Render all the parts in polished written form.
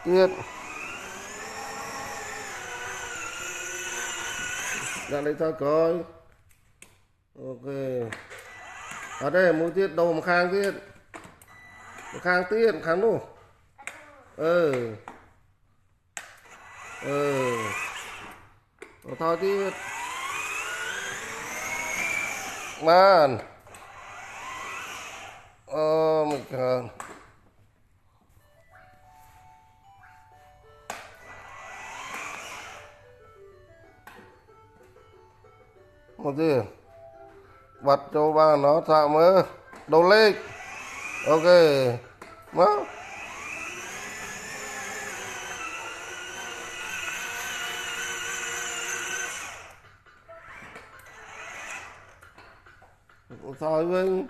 tiết ra đây thôi coi ok ở đây mũi tiết đầu một khang tiết khang luôn thôi tiết man mình cần một gì bật cho ba nó thả mơ đầu lên ok má thôi với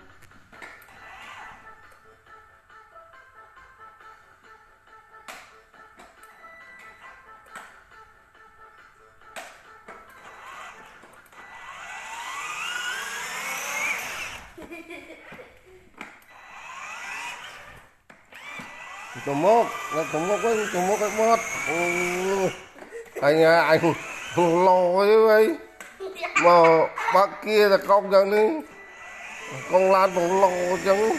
chùm mốt cái mót anh lo với mà bác kia là con chân đi con lan còn lo chân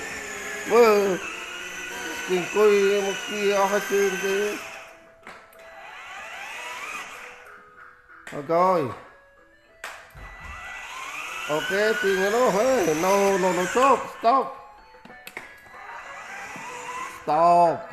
mơ tiền coi một kia hai chân đi thôi coi ok tiền nó hey no stop